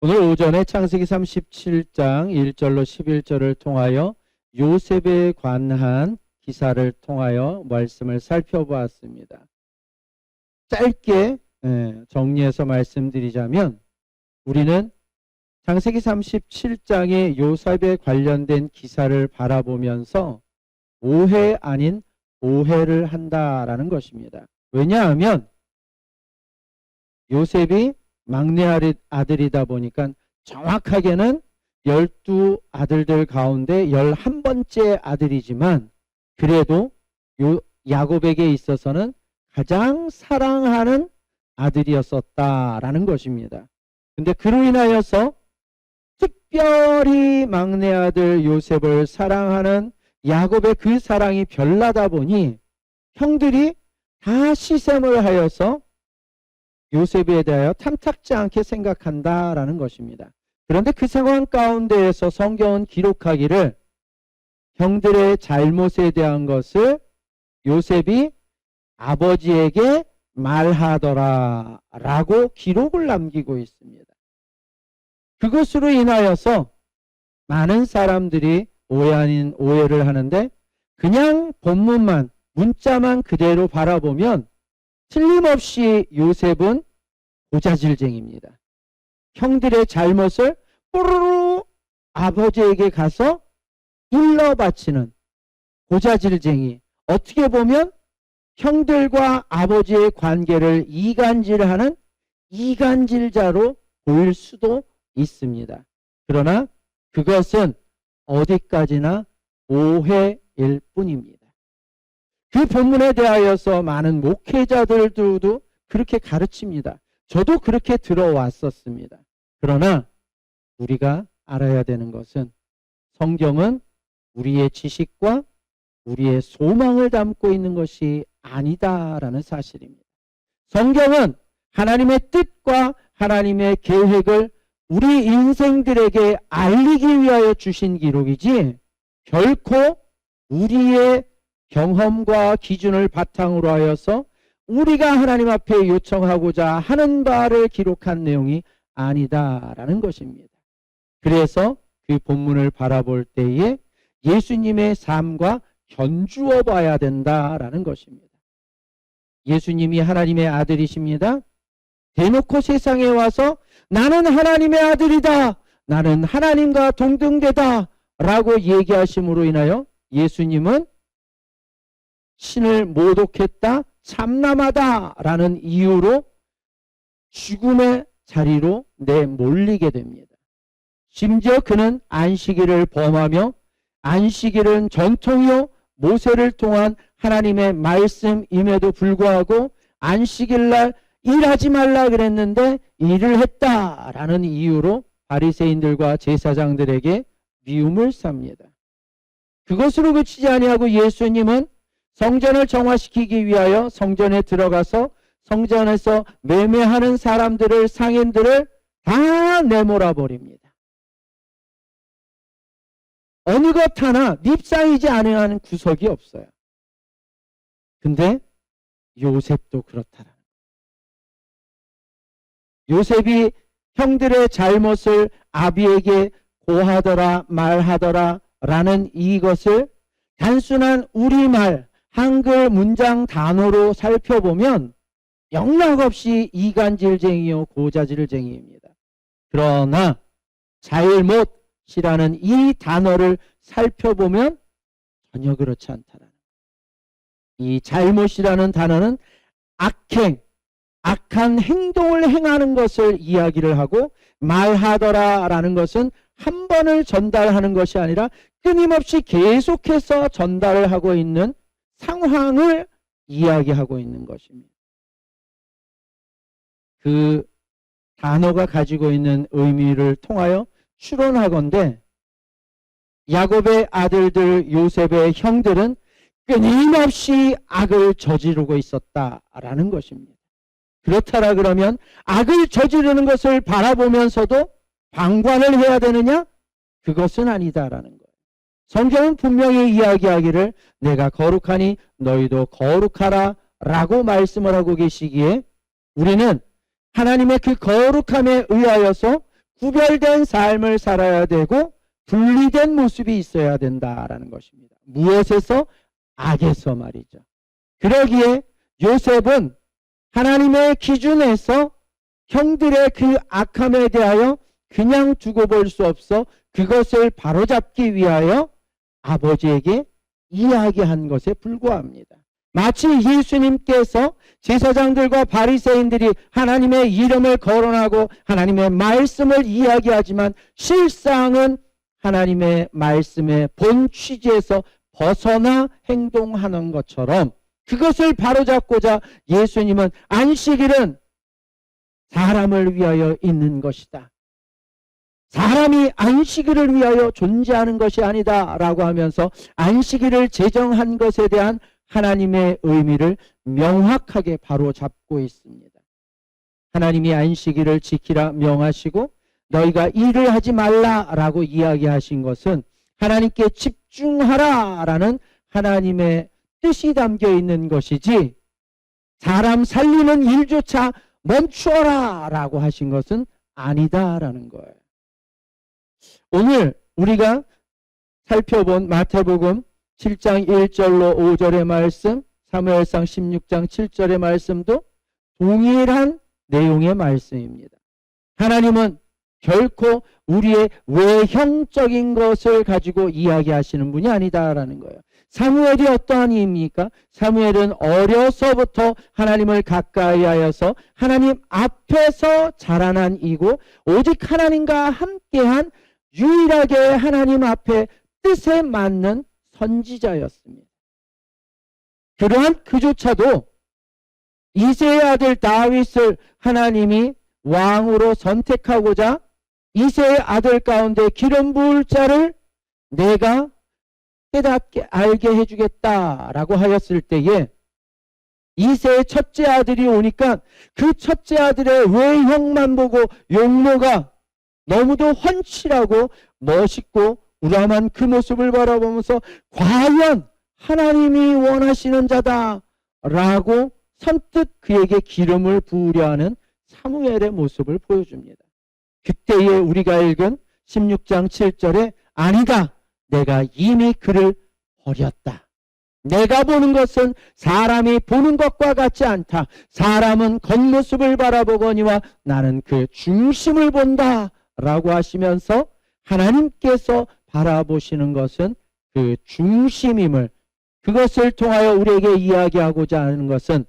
오늘 오전에 창세기 37장 1절로 11절을 통하여 요셉에 관한 기사를 통하여 말씀을 살펴보았습니다. 짧게 정리해서 말씀드리자면 우리는 창세기 37장의 요셉에 관련된 기사를 바라보면서 오해 아닌 오해를 한다라는 것입니다. 왜냐하면 요셉이 막내 아들이다 보니까 정확하게는 12 아들들 가운데 11번째 아들이지만 그래도 야곱에게 있어서는 가장 사랑하는 아들이었었다라는 것입니다. 근데 그로 인하여서 특별히 막내 아들 요셉을 사랑하는 야곱의 그 사랑이 별나다 보니 형들이 다 시샘을 하여서 요셉에 대하여 탐탁지 않게 생각한다라는 것입니다. 그런데 그 상황 가운데에서 성경은 기록하기를 형들의 잘못에 대한 것을 요셉이 아버지에게 말하더라 라고 기록을 남기고 있습니다. 그것으로 인하여서 많은 사람들이 오해 아닌 오해를 하는데 그냥 본문만 문자만 그대로 바라보면 틀림없이 요셉은 고자질쟁입니다. 형들의 잘못을 뽀로로 아버지에게 가서 일러바치는 고자질쟁이, 어떻게 보면 형들과 아버지의 관계를 이간질하는 이간질자로 보일 수도 있습니다. 그러나 그것은 어디까지나 오해일 뿐입니다. 그 본문에 대하여서 많은 목회자들도 그렇게 가르칩니다. 저도 그렇게 들어왔었습니다. 그러나 우리가 알아야 되는 것은 성경은 우리의 지식과 우리의 소망을 담고 있는 것이 아니다라는 사실입니다. 성경은 하나님의 뜻과 하나님의 계획을 우리 인생들에게 알리기 위하여 주신 기록이지 결코 우리의 경험과 기준을 바탕으로 하여서 우리가 하나님 앞에 요청하고자 하는 바를 기록한 내용이 아니다라는 것입니다. 그래서 그 본문을 바라볼 때에 예수님의 삶과 견주어 봐야 된다라는 것입니다. 예수님이 하나님의 아들이십니다. 대놓고 세상에 와서 나는 하나님의 아들이다, 나는 하나님과 동등되다 라고 얘기하심으로 인하여 예수님은 신을 모독했다, 참남하다 라는 이유로 죽음의 자리로 내몰리게 됩니다. 심지어 그는 안식일을 범하며 안식일은 전통이요 모세를 통한 하나님의 말씀임에도 불구하고 안식일날 일하지 말라 그랬는데 일을 했다라는 이유로 바리새인들과 제사장들에게 미움을 삽니다. 그것으로 그치지 아니하고 예수님은 성전을 정화시키기 위하여 성전에 들어가서 성전에서 매매하는 사람들을, 상인들을 다 내몰아 버립니다. 어느 것 하나 밉상이지 않은 구석이 없어요. 근데 요셉도 그렇다라는 거예요. 요셉이 형들의 잘못을 아비에게 고하더라 말하더라 라는 이것을 단순한 우리말 한글 문장 단어로 살펴보면 영락없이 이간질쟁이요 고자질쟁이입니다. 그러나 잘못이라는 이 단어를 살펴보면 전혀 그렇지 않다라는 거예요. 이 잘못이라는 단어는 악행, 악한 행동을 행하는 것을 이야기를 하고 말하더라라는 것은 한 번을 전달하는 것이 아니라 끊임없이 계속해서 전달을 하고 있는 상황을 이야기하고 있는 것입니다. 그 단어가 가지고 있는 의미를 통하여 추론하건대 야곱의 아들들 요셉의 형들은 끊임없이 악을 저지르고 있었다라는 것입니다. 그렇다라 그러면 악을 저지르는 것을 바라보면서도 방관을 해야 되느냐? 그것은 아니다라는 거예요. 성경은 분명히 이야기하기를 내가 거룩하니 너희도 거룩하라 라고 말씀을 하고 계시기에 우리는 하나님의 그 거룩함에 의하여서 구별된 삶을 살아야 되고 분리된 모습이 있어야 된다라는 것입니다. 무엇에서? 악에서 말이죠. 그러기에 요셉은 하나님의 기준에서 형들의 그 악함에 대하여 그냥 두고 볼 수 없어 그것을 바로잡기 위하여 아버지에게 이야기한 것에 불과합니다. 마치 예수님께서 제사장들과 바리새인들이 하나님의 이름을 거론하고 하나님의 말씀을 이야기하지만 실상은 하나님의 말씀의 본 취지에서 벗어나 행동하는 것처럼 그것을 바로잡고자 예수님은 안식일은 사람을 위하여 있는 것이다. 사람이 안식일을 위하여 존재하는 것이 아니다 라고 하면서 안식일을 제정한 것에 대한 하나님의 의미를 명확하게 바로잡고 있습니다. 하나님이 안식일을 지키라 명하시고 너희가 일을 하지 말라라고 이야기하신 것은 하나님께 집중하라라는 하나님의 뜻이 담겨 있는 것이지 사람 살리는 일조차 멈추어라라고 하신 것은 아니다라는 거예요. 오늘 우리가 살펴본 마태복음 7장 1절로 5절의 말씀, 사무엘상 16장 7절의 말씀도 동일한 내용의 말씀입니다. 하나님은 결코 우리의 외형적인 것을 가지고 이야기하시는 분이 아니다라는 거예요. 사무엘이 어떠한 이입니까? 사무엘은 어려서부터 하나님을 가까이 하여서 하나님 앞에서 자라난 이고 오직 하나님과 함께한 유일하게 하나님 앞에 뜻에 맞는 선지자였습니다. 그러한 그조차도 이새의 아들 다윗을 하나님이 왕으로 선택하고자 이새의 아들 가운데 기름 부을 자를 내가 깨닫게 알게 해주겠다라고 하였을 때에 이새의 첫째 아들이 오니까 그 첫째 아들의 외형만 보고 용모가 너무도 훤칠하고 멋있고 우람한 그 모습을 바라보면서 과연 하나님이 원하시는 자다라고 선뜻 그에게 기름을 부으려 하는 사무엘의 모습을 보여줍니다. 그때에 우리가 읽은 16장 7절에 아니다. 내가 이미 그를 버렸다. 내가 보는 것은 사람이 보는 것과 같지 않다. 사람은 겉모습을 바라보거니와 나는 그 중심을 본다. 라고 하시면서 하나님께서 바라보시는 것은 그 중심임을 그것을 통하여 우리에게 이야기하고자 하는 것은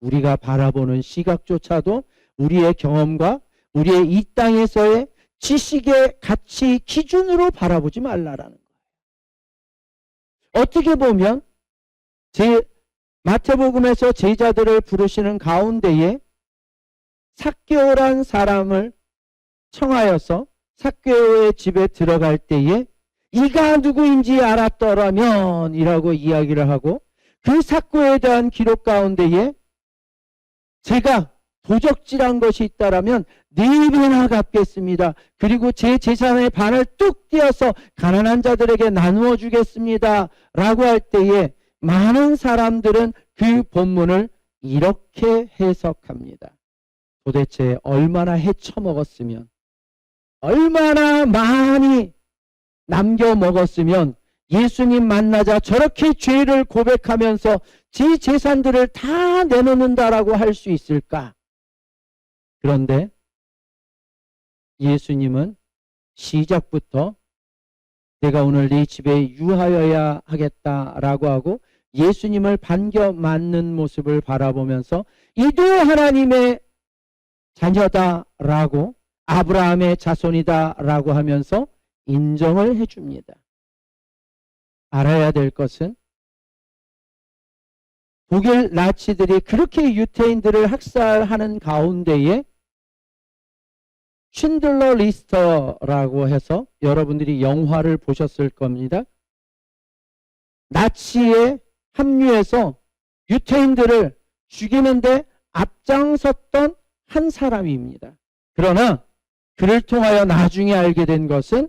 우리가 바라보는 시각조차도 우리의 경험과 우리의 이 땅에서의 지식의 가치 기준으로 바라보지 말라라는 거예요. 어떻게 보면 마태복음에서 제자들을 부르시는 가운데에 삭개오란 사람을 청하여서 삭개오의 집에 들어갈 때에 이가 누구인지 알았더라면 이라고 이야기를 하고 그 삭개오에 대한 기록 가운데에 제가 도적질한 것이 있다라면 4배나 갚겠습니다. 그리고 제 재산의 반을 뚝 떼어서 가난한 자들에게 나누어 주겠습니다. 라고 할 때에 많은 사람들은 그 본문을 이렇게 해석합니다. 도대체 얼마나 헤쳐먹었으면 얼마나 많이 남겨 먹었으면 예수님 만나자 저렇게 죄를 고백하면서 제 재산들을 다 내놓는다라고 할 수 있을까? 그런데 예수님은 시작부터 내가 오늘 네 집에 유하여야 하겠다라고 하고 예수님을 반겨 맞는 모습을 바라보면서 이도 하나님의 자녀다라고 아브라함의 자손이다라고 하면서 인정을 해줍니다. 알아야 될 것은 독일 나치들이 그렇게 유태인들을 학살하는 가운데에 쉰들러 리스트라고 해서 여러분들이 영화를 보셨을 겁니다. 나치에 합류해서 유태인들을 죽이는데 앞장섰던 한 사람입니다. 그러나 그를 통하여 나중에 알게 된 것은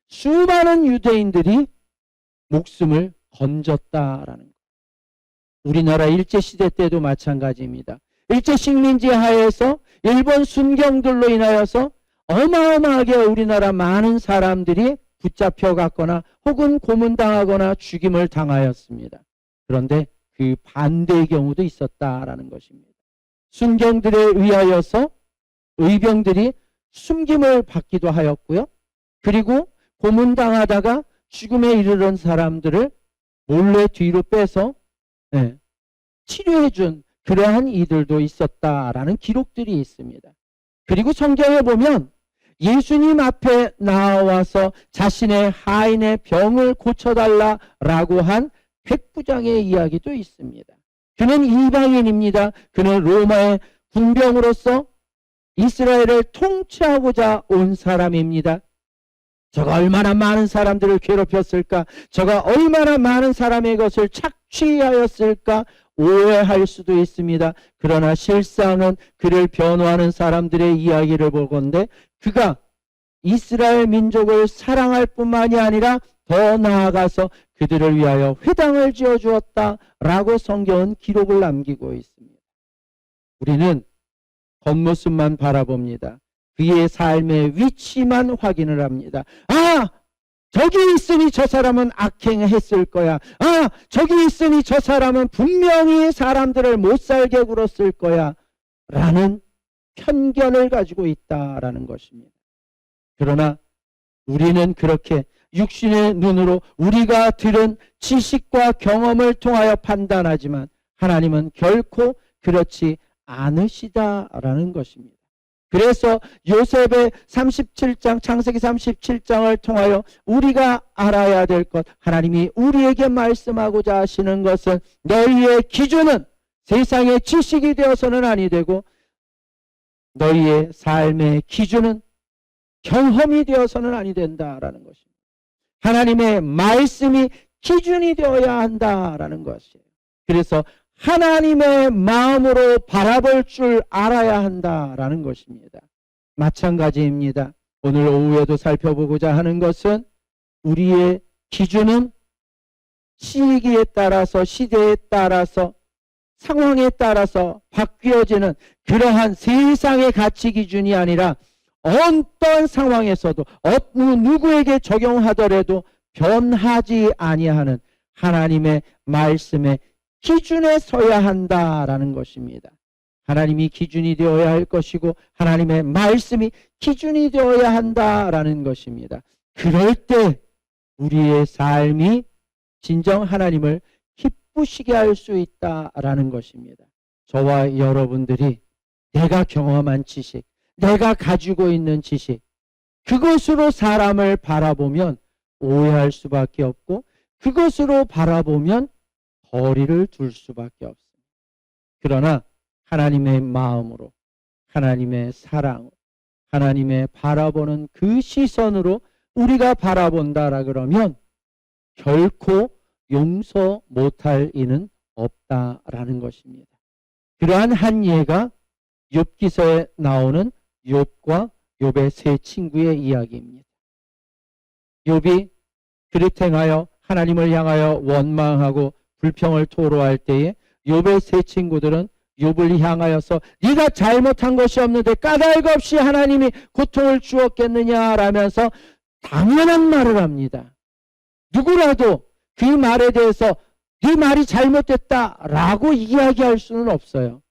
수많은 유대인들이 목숨을 건졌다라는 것. 우리나라 일제시대 때도 마찬가지입니다. 일제식민지 하에서 일본 순경들로 인하여서 어마어마하게 우리나라 많은 사람들이 붙잡혀갔거나 혹은 고문당하거나 죽임을 당하였습니다. 그런데 그 반대의 경우도 있었다라는 것입니다. 순경들에 의하여서 의병들이 숨김을 받기도 하였고요. 그리고 고문당하다가 죽음에 이르는 사람들을 몰래 뒤로 빼서 치료해준 그러한 이들도 있었다라는 기록들이 있습니다. 그리고 성경에 보면 예수님 앞에 나와서 자신의 하인의 병을 고쳐달라라고 한 백부장의 이야기도 있습니다. 그는 이방인입니다. 그는 로마의 군병으로서 이스라엘을 통치하고자 온 사람입니다. 저가 얼마나 많은 사람들을 괴롭혔을까? 저가 얼마나 많은 사람의 것을 착취하였을까? 오해할 수도 있습니다. 그러나 실상은 그를 변호하는 사람들의 이야기를 보건대 그가 이스라엘 민족을 사랑할 뿐만이 아니라 더 나아가서 그들을 위하여 회당을 지어주었다라고 성경은 기록을 남기고 있습니다. 우리는 겉모습만 바라봅니다. 그의 삶의 위치만 확인을 합니다. 아! 저기 있으니 저 사람은 악행했을 거야. 아! 저기 있으니 저 사람은 분명히 사람들을 못살게 굴었을 거야. 라는 편견을 가지고 있다라는 것입니다. 그러나 우리는 그렇게 육신의 눈으로 우리가 들은 지식과 경험을 통하여 판단하지만 하나님은 결코 그렇지 않으시다라는 것입니다. 그래서 요셉의 37장, 창세기 37장을 통하여 우리가 알아야 될 것, 하나님이 우리에게 말씀하고자 하시는 것은 너희의 기준은 세상의 지식이 되어서는 아니 되고 너희의 삶의 기준은 경험이 되어서는 아니 된다라는 것입니다. 하나님의 말씀이 기준이 되어야 한다라는 것이에요. 그래서 하나님의 마음으로 바라볼 줄 알아야 한다라는 것입니다. 마찬가지입니다. 오늘 오후에도 살펴보고자 하는 것은 우리의 기준은 시기에 따라서 시대에 따라서 상황에 따라서 바뀌어지는 그러한 세상의 가치 기준이 아니라 어떤 상황에서도 어느 누구에게 적용하더라도 변하지 아니하는 하나님의 말씀의 기준에 서야 한다라는 것입니다. 하나님이 기준이 되어야 할 것이고 하나님의 말씀이 기준이 되어야 한다라는 것입니다. 그럴 때 우리의 삶이 진정 하나님을 기쁘시게 할 수 있다라는 것입니다. 저와 여러분들이 내가 경험한 지식, 내가 가지고 있는 지식, 그것으로 사람을 바라보면 오해할 수밖에 없고 그것으로 바라보면 거리를 둘 수밖에 없습니다. 그러나 하나님의 마음으로, 하나님의 사랑으로, 하나님의 바라보는 그 시선으로 우리가 바라본다라 그러면 결코 용서 못할 이는 없다라는 것입니다. 그러한 한 예가 욥기서에 나오는 욥과 욥의 세 친구의 이야기입니다. 욥이 그릇 행하여 하나님을 향하여 원망하고 불평을 토로할 때에 욥의 세 친구들은 욥을 향하여서 네가 잘못한 것이 없는데 까닭 없이 하나님이 고통을 주었겠느냐라면서 당연한 말을 합니다. 누구라도 그 말에 대해서 네 말이 잘못됐다라고 이야기할 수는 없어요.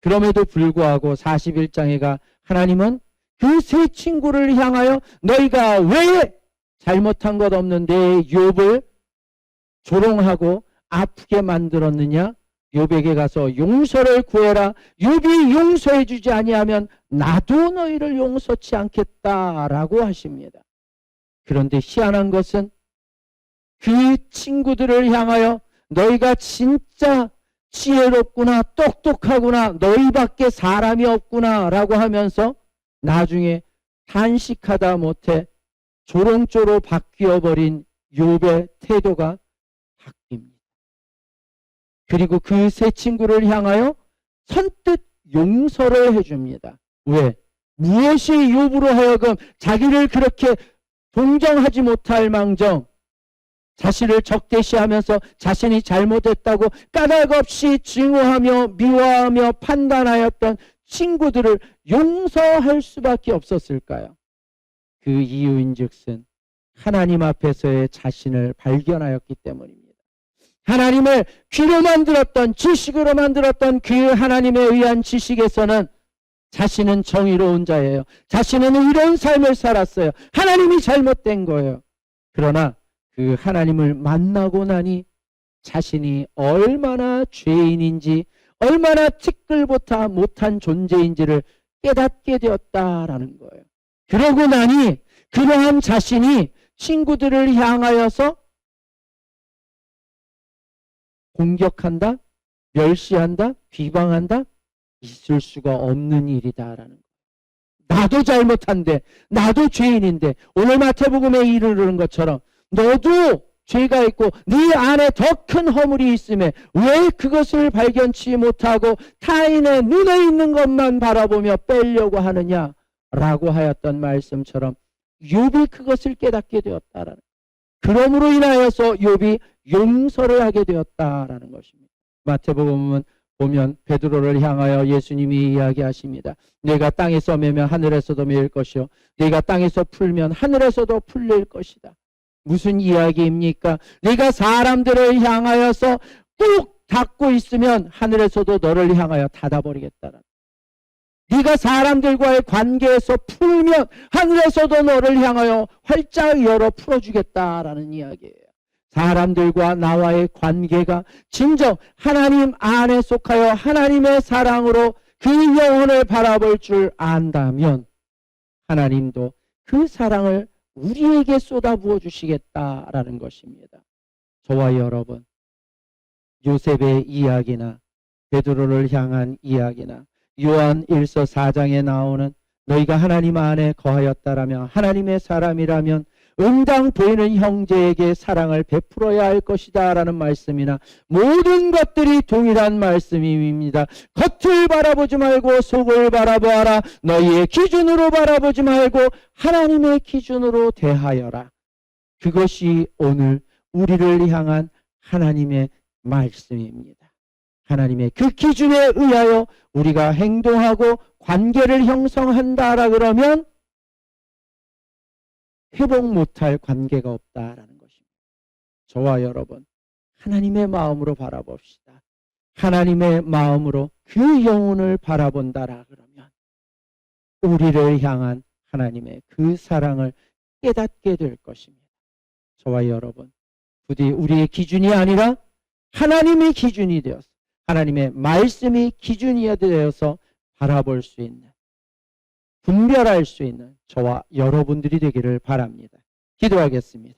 그럼에도 불구하고 41장에 가 하나님은 그 세 친구를 향하여 너희가 왜 잘못한 것 없는데 욥을 조롱하고 아프게 만들었느냐? 욥에게 가서 용서를 구해라. 욥이 용서해 주지 아니하면 나도 너희를 용서치 않겠다라고 하십니다. 그런데 희한한 것은 그 친구들을 향하여 너희가 진짜 지혜롭구나, 똑똑하구나, 너희밖에 사람이 없구나 라고 하면서 나중에 탄식하다 못해 조롱조로 바뀌어버린 욥의 태도가 바뀝니다. 그리고 그 세 친구를 향하여 선뜻 용서를 해줍니다. 왜? 무엇이 욥으로 하여금 자기를 그렇게 동정하지 못할 망정 자신을 적대시하면서 자신이 잘못했다고 까닭 없이 증오하며 미워하며 판단하였던 친구들을 용서할 수밖에 없었을까요? 그 이유인즉슨 하나님 앞에서의 자신을 발견하였기 때문입니다. 하나님을 귀로 만들었던, 지식으로 만들었던 그 하나님에 의한 지식에서는 자신은 정의로운 자예요. 자신은 의로운 삶을 살았어요. 하나님이 잘못된 거예요. 그러나 그 하나님을 만나고 나니 자신이 얼마나 죄인인지, 얼마나 티끌보다 못한 존재인지를 깨닫게 되었다라는 거예요. 그러고 나니 그러한 자신이 친구들을 향하여서 공격한다, 멸시한다, 비방한다, 있을 수가 없는 일이다라는 거예요. 나도 잘못한데, 나도 죄인인데, 오늘 마태복음에 이르는 것처럼 너도 죄가 있고 네 안에 더 큰 허물이 있음에 왜 그것을 발견치 못하고 타인의 눈에 있는 것만 바라보며 빼려고 하느냐라고 하였던 말씀처럼 욥이 그것을 깨닫게 되었다라는 거예요. 그러므로 인하여서 욥이 용서를 하게 되었다라는 것입니다. 마태복음은 보면 베드로를 향하여 예수님이 이야기하십니다. 내가 땅에서 매면 하늘에서도 매일 것이요 내가 땅에서 풀면 하늘에서도 풀릴 것이다. 무슨 이야기입니까? 네가 사람들을 향하여서 꾹 닫고 있으면 하늘에서도 너를 향하여 닫아버리겠다라는. 네가 사람들과의 관계에서 풀면 하늘에서도 너를 향하여 활짝 열어 풀어주겠다라는 이야기예요. 사람들과 나와의 관계가 진정 하나님 안에 속하여 하나님의 사랑으로 그 영혼을 바라볼 줄 안다면 하나님도 그 사랑을 우리에게 쏟아부어 주시겠다라는 것입니다. 저와 여러분, 요셉의 이야기나 베드로를 향한 이야기나 요한 1서 4장에 나오는 너희가 하나님 안에 거하였다라면 하나님의 사람이라면 응당 보이는 형제에게 사랑을 베풀어야 할 것이다 라는 말씀이나 모든 것들이 동일한 말씀입니다. 겉을 바라보지 말고 속을 바라보아라. 너희의 기준으로 바라보지 말고 하나님의 기준으로 대하여라. 그것이 오늘 우리를 향한 하나님의 말씀입니다. 하나님의 그 기준에 의하여 우리가 행동하고 관계를 형성한다라 그러면 회복 못할 관계가 없다라는 것입니다. 저와 여러분, 하나님의 마음으로 바라봅시다. 하나님의 마음으로 그 영혼을 바라본다라 그러면 우리를 향한 하나님의 그 사랑을 깨닫게 될 것입니다. 저와 여러분, 부디 우리의 기준이 아니라 하나님의 기준이 되어서 하나님의 말씀이 기준이 되어서 바라볼 수 있는, 분별할 수 있는 저와 여러분들이 되기를 바랍니다. 기도하겠습니다.